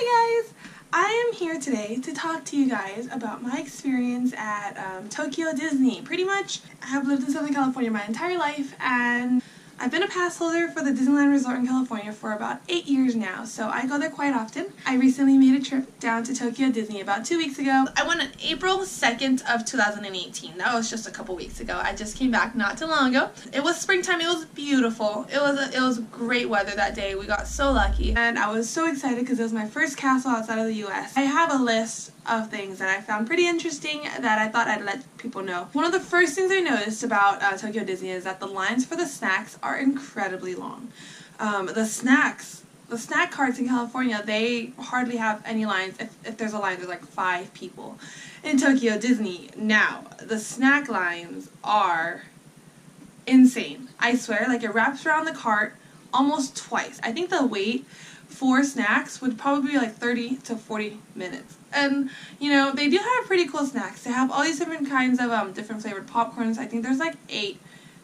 Hi guys! I am here today to talk to you guys about my experience at Tokyo Disney. Pretty much, I have lived in Southern California my entire life, and I've been a pass holder for the Disneyland Resort in California for about 8 years now, so I go there quite often. I recently made a trip down to Tokyo Disney about 2 weeks ago. I went on April 2nd of 2018. That was just a couple weeks ago. I just came back not too long ago. It was springtime. It was beautiful. It was great weather that day. We got so lucky, and I was so excited because it was my first castle outside of the US. I have a list of things that I found pretty interesting that I thought I'd let people know. One of the first things I noticed about Tokyo Disney is that the lines for the snacks are incredibly long. The snack carts in California, they hardly have any lines. If there's a line, there's like 5 people. In Tokyo Disney, now, the snack lines are insane. I swear, like it wraps around the cart almost twice. I think the wait for snacks would probably be like 30 to 40 minutes. And, you know, they do have pretty cool snacks. They have all these different kinds of different flavored popcorns. I think there's like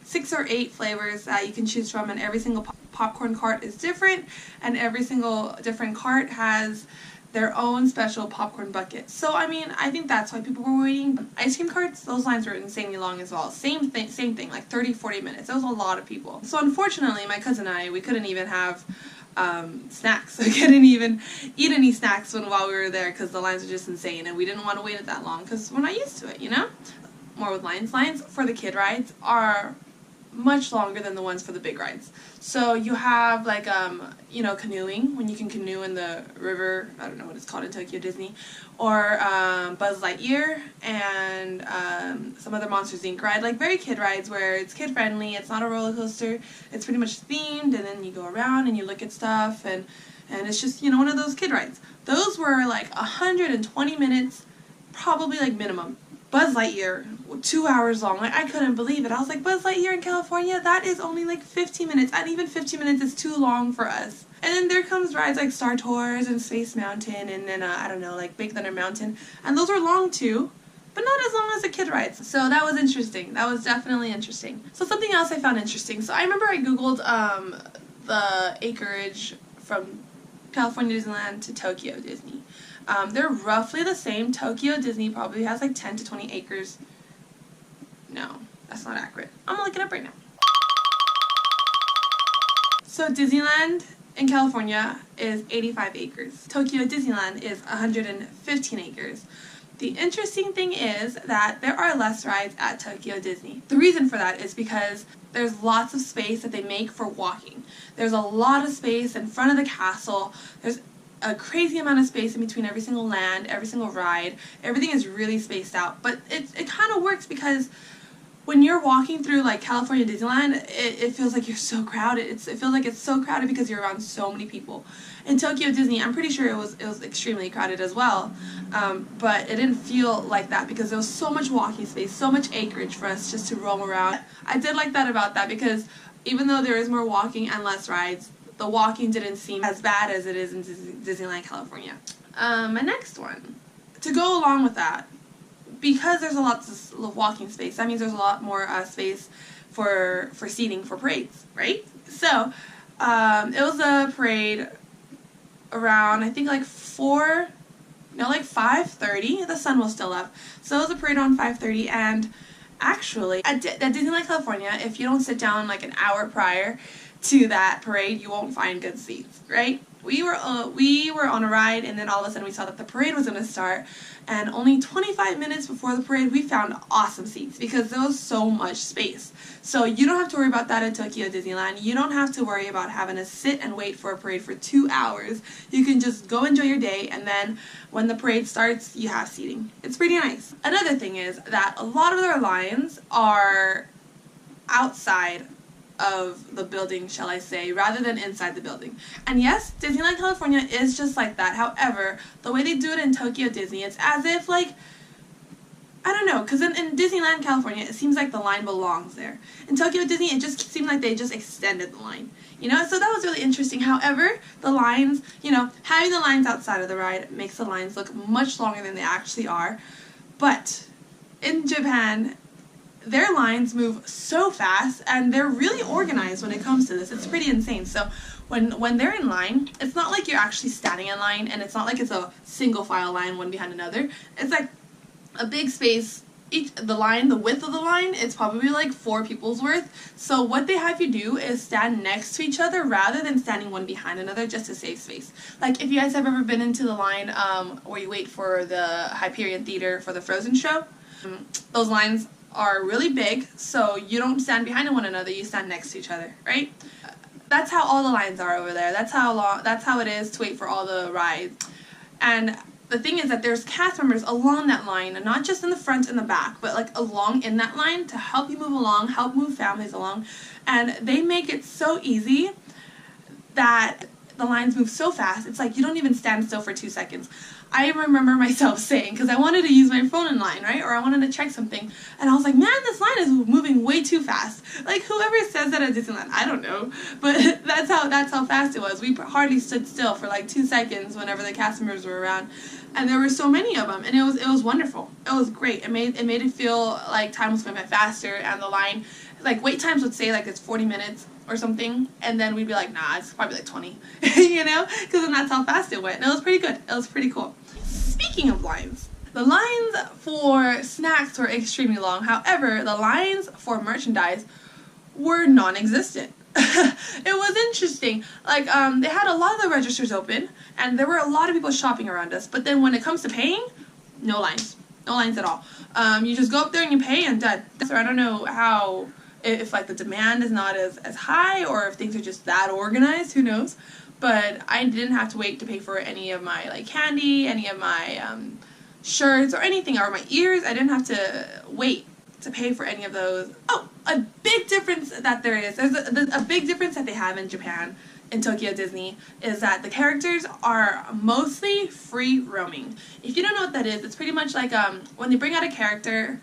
6 or 8 flavors that you can choose from, and every single popcorn cart is different, and every single different cart has their own special popcorn bucket. So, I mean, I think that's why people were waiting. Ice cream carts, those lines were insanely long as well. Same thing, like 30, 40 minutes. That was a lot of people. So, unfortunately, my cousin and I, we couldn't even have snacks. We couldn't even eat any snacks while we were there because the lines were just insane, and we didn't want to wait it that long because we're not used to it, you know? More with lines. Lines for the kid rides are much longer than the ones for the big rides. So you have like you know, canoeing, when you can canoe in the river, I don't know what it's called in Tokyo Disney, or Buzz Lightyear, and some other Monsters Inc. ride, like very kid rides where it's kid friendly. It's not a roller coaster, it's pretty much themed, and then you go around and you look at stuff, and it's just, you know, one of those kid rides. Those were like 120 minutes, probably, like minimum. Buzz Lightyear, 2 hours long. Like, I couldn't believe it. I was like, Buzz Lightyear in California? That is only like 15 minutes, and even 15 minutes is too long for us. And then there comes rides like Star Tours and Space Mountain, and then, I don't know, like Big Thunder Mountain. And those are long too, but not as long as the kid rides. So that was interesting. That was definitely interesting. So something else I found interesting. So I remember I Googled the acreage from California Disneyland to Tokyo Disney. They're roughly the same. Tokyo Disney probably has like 10 to 20 acres. No, that's not accurate. I'm gonna look it up right now. So Disneyland in California is 85 acres. Tokyo Disneyland is 115 acres. The interesting thing is that there are less rides at Tokyo Disney. The reason for that is because there's lots of space that they make for walking. There's a lot of space in front of the castle. There's a crazy amount of space in between every single land, every single ride. Everything is really spaced out. But it kind of works because when you're walking through like California Disneyland, it feels like you're so crowded. It feels like it's so crowded because you're around so many people. In Tokyo Disney, I'm pretty sure it was extremely crowded as well, but it didn't feel like that because there was so much walking space, so much acreage for us just to roam around. I did like that about that because even though there is more walking and less rides, the walking didn't seem as bad as it is in Disneyland California. My next one, to go along with that, because there's a lot of walking space, that means there's a lot more space for seating for parades, right? So it was a parade around, I think like 5:30. The sun was still up, so it was a parade around 5:30. And actually at Disneyland California, if you don't sit down like an hour prior to that parade, you won't find good seats, right? We were on a ride, and then all of a sudden we saw that the parade was going to start, and only 25 minutes before the parade we found awesome seats because there was so much space. So you don't have to worry about that at Tokyo Disneyland. You don't have to worry about having to sit and wait for a parade for 2 hours. You can just go enjoy your day, and then when the parade starts, you have seating. It's pretty nice. Another thing is that a lot of their lines are outside of the building, shall I say, rather than inside the building. And yes, Disneyland California is just like that. However, the way they do it in Tokyo Disney, it's as if like, I don't know, because in Disneyland California, it seems like the line belongs there. In Tokyo Disney, it just seemed like they just extended the line, you know? So that was really interesting. However, the lines, you know, having the lines outside of the ride makes the lines look much longer than they actually are. But in Japan, their lines move so fast, and they're really organized when it comes to this. It's pretty insane. So when they're in line, it's not like you're actually standing in line, and it's not like it's a single file line one behind another. It's like a big space. The width of the line, it's probably like 4 people's worth. So what they have you do is stand next to each other rather than standing one behind another, just to save space. Like if you guys have ever been into the line where you wait for the Hyperion Theater for the Frozen show, those lines are really big, so you don't stand behind one another, you stand next to each other, right? That's how all the lines are over there. That's how it is to wait for all the rides. And the thing is that there's cast members along that line, and not just in the front and the back, but like along in that line to help you move along, help move families along. And they make it so easy that the lines move so fast, it's like you don't even stand still for 2 seconds. I remember myself saying, because I wanted to use my phone in line, right? Or I wanted to check something, and I was like, man, this line is moving way too fast. Like, whoever says that at Disneyland, I don't know, but that's how fast it was. We hardly stood still for like 2 seconds whenever the cast members were around, and there were so many of them, and it was wonderful. It was great. It made it feel like time was going by faster, and the line, like wait times would say like it's 40 minutes or something, and then we'd be like, nah, it's probably like 20, you know, because then that's how fast it went, and it was pretty good. It was pretty cool. Speaking of lines, the lines for snacks were extremely long. However, the lines for merchandise were non-existent. It was interesting. Like, they had a lot of the registers open, and there were a lot of people shopping around us, but then when it comes to paying, no lines. No lines at all. You just go up there and you pay and done. So I don't know how, if like the demand is not as high, or if things are just that organized, who knows. But I didn't have to wait to pay for any of my like candy, any of my shirts or anything, or my ears. I didn't have to wait to pay for any of those. Oh, a big difference that there's a big difference that they have in Japan, in Tokyo Disney, is that the characters are mostly free roaming. If you don't know what that is, it's pretty much like when they bring out a character,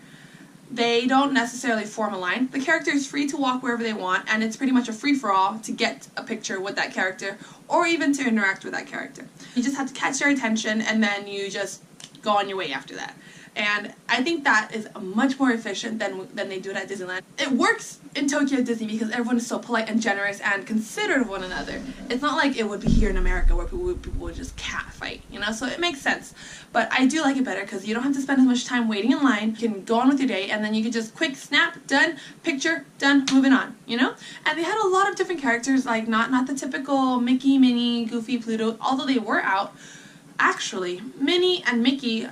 they don't necessarily form a line. The character is free to walk wherever they want, and it's pretty much a free-for-all to get a picture with that character, or even to interact with that character. You just have to catch their attention, and then you just go on your way after that. And I think that is much more efficient than they do it at Disneyland. It works in Tokyo Disney because everyone is so polite and generous and considerate of one another. It's not like it would be here in America where people would just catfight, you know? So it makes sense. But I do like it better because you don't have to spend as much time waiting in line. You can go on with your day, and then you can just quick snap, done, picture, done, moving on, you know? And they had a lot of different characters, like not the typical Mickey, Minnie, Goofy, Pluto, although they were out. Actually, Minnie and Mickey,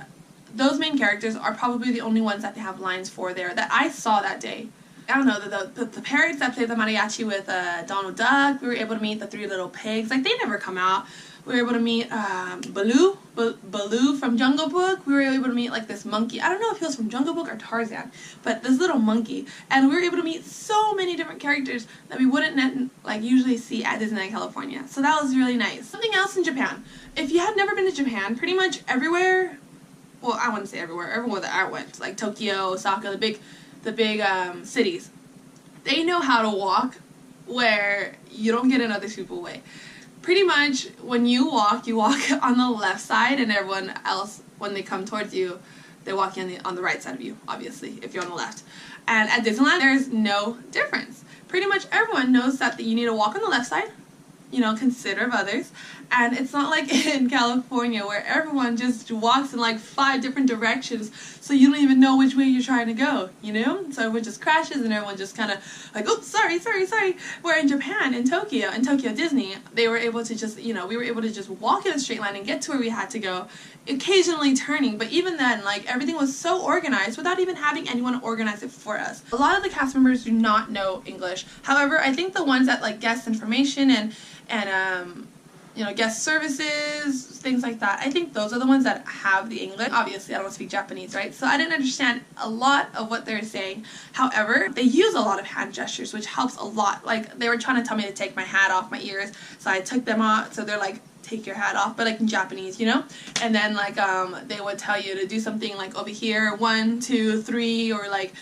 those main characters are probably the only ones that they have lines for there that I saw that day. I don't know, the parrots that played the mariachi with Donald Duck, we were able to meet the 3 little pigs. Like, they never come out. We were able to meet Baloo from Jungle Book. We were able to meet like this monkey. I don't know if he was from Jungle Book or Tarzan, but this little monkey. And we were able to meet so many different characters that we wouldn't like usually see at Disneyland California. So that was really nice. Something else in Japan. If you have never been to Japan, pretty much everywhere, well, I wouldn't say everywhere, everywhere that I went, like Tokyo, Osaka, the big cities, they know how to walk where you don't get in other people's way. Pretty much, when you walk on the left side, and everyone else, when they come towards you, they walk on the right side of you, obviously, if you're on the left. And at Disneyland, there's no difference. Pretty much everyone knows that you need to walk on the left side, you know, considerate of others. And it's not like in California where everyone just walks in like 5 different directions, so you don't even know which way you're trying to go, you know? So everyone just crashes and everyone just kind of like, oh, sorry. Where in Japan, in Tokyo Disney, they were able to just, you know, we were able to just walk in a straight line and get to where we had to go, occasionally turning, but even then, like, everything was so organized without even having anyone organize it for us. A lot of the cast members do not know English. However, I think the ones that like guest information and you know, guest services, things like that, I think those are the ones that have the English. Obviously, I don't speak Japanese, right? So I didn't understand a lot of what they were saying. However, they use a lot of hand gestures, which helps a lot. Like, they were trying to tell me to take my hat off my ears, so I took them off. So they're like, take your hat off, but like in Japanese, you know? And then like they would tell you to do something like over here, 1, 2, 3, or like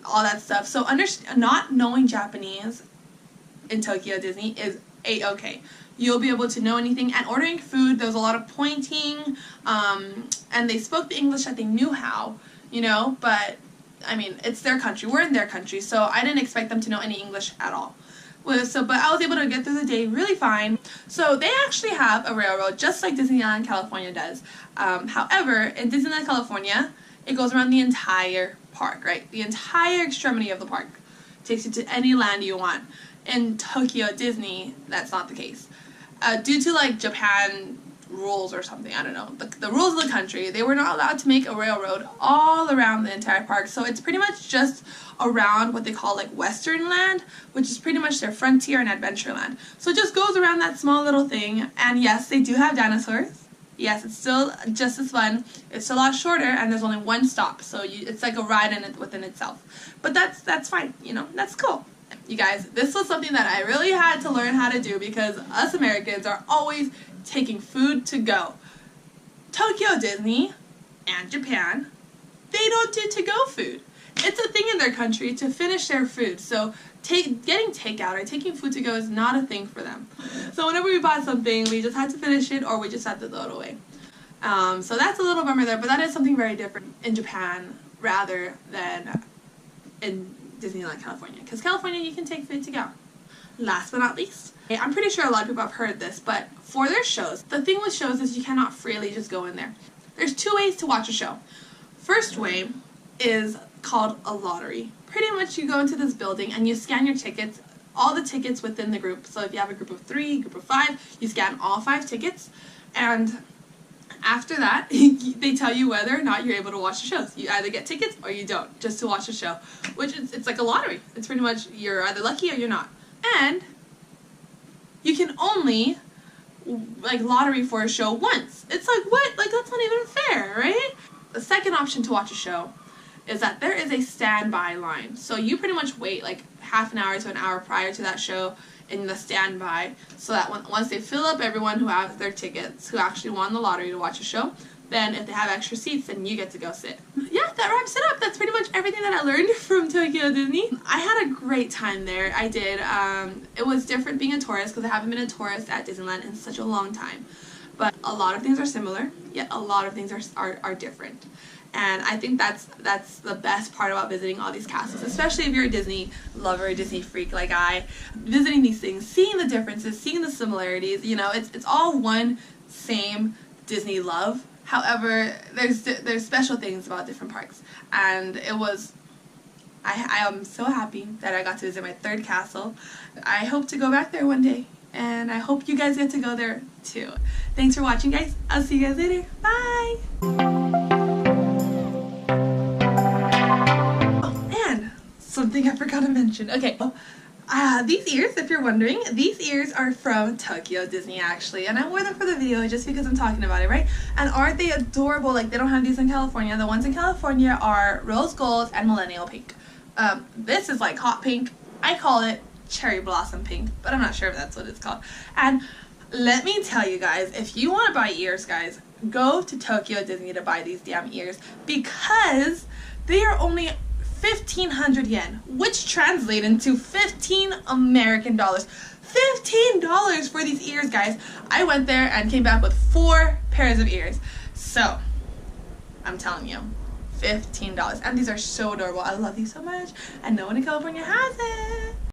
all that stuff. So not knowing Japanese in Tokyo Disney is a-okay. You'll be able to know anything. And ordering food, there was a lot of pointing, and they spoke the English that they knew how, you know, but I mean, it's their country, we're in their country, so I didn't expect them to know any English at all. But I was able to get through the day really fine. So they actually have a railroad just like Disneyland California does. However, in Disneyland California, it goes around the entire park, right? The entire extremity of the park. Takes you to any land you want. In Tokyo Disney, that's not the case. Due to like Japan rules or something, I don't know, the rules of the country, they were not allowed to make a railroad all around the entire park. So it's pretty much just around what they call like Westernland, which is pretty much their frontier and adventureland. So it just goes around that small little thing. And yes, they do have dinosaurs. Yes, it's still just as fun. It's a lot shorter, and there's only one stop, so it's like a ride within itself. But that's fine, you know, that's cool. You guys, this was something that I really had to learn how to do because us Americans are always taking food to go. Tokyo Disney and Japan, they don't do to-go food. It's a thing in their country to finish their food, so getting takeout or taking food to go is not a thing for them. So whenever we bought something, we just had to finish it or we just had to throw it away. So that's a little bummer there, but that is something very different in Japan rather than in Disneyland California, because California you can take food to go. Last but not least, I'm pretty sure a lot of people have heard this, but for their shows, the thing with shows is you cannot freely just go in there. There's two ways to watch a show. First way is called a lottery. Pretty much you go into this building and you scan your tickets, all the tickets within the group. So if you have a group of 3, group of 5, you scan all 5 tickets, and after that, they tell you whether or not you're able to watch the shows. You either get tickets or you don't, just to watch the show. Which is, it's like a lottery. It's pretty much, you're either lucky or you're not. And you can only, like, lottery for a show once. It's like, what? Like, that's not even fair, right? The second option to watch a show is that there is a standby line. So you pretty much wait, like, half an hour to an hour prior to that show in the standby, so that once they fill up everyone who has their tickets, who actually won the lottery to watch a show, then if they have extra seats, then you get to go sit. Yeah, that wraps it up. That's pretty much everything that I learned from Tokyo Disney. I had a great time there. I did. It was different being a tourist because I haven't been a tourist at Disneyland in such a long time. But a lot of things are similar, yet a lot of things are different. And I think that's the best part about visiting all these castles, especially if you're a Disney lover, a Disney freak like I. Visiting these things, seeing the differences, seeing the similarities, you know, it's all one same Disney love. However, there's special things about different parks. And it was, I am so happy that I got to visit my 3rd castle. I hope to go back there one day. And I hope you guys get to go there too. Thanks for watching, guys. I'll see you guys later. Bye! Something I forgot to mention. Okay, these ears, if you're wondering, these ears are from Tokyo Disney actually, and I wore them for the video just because I'm talking about it, right? And aren't they adorable? Like, they don't have these in California. The ones in California are rose gold and millennial pink. This is like hot pink. I call it cherry blossom pink, but I'm not sure if that's what it's called. And let me tell you guys, if you want to buy ears, guys, go to Tokyo Disney to buy these damn ears, because they are only 1,500 yen, which translate into 15 American dollars. $15 for these ears, guys. I went there and came back with 4 pairs of ears. So, I'm telling you, $15. And these are so adorable. I love these so much. And no one in California has it.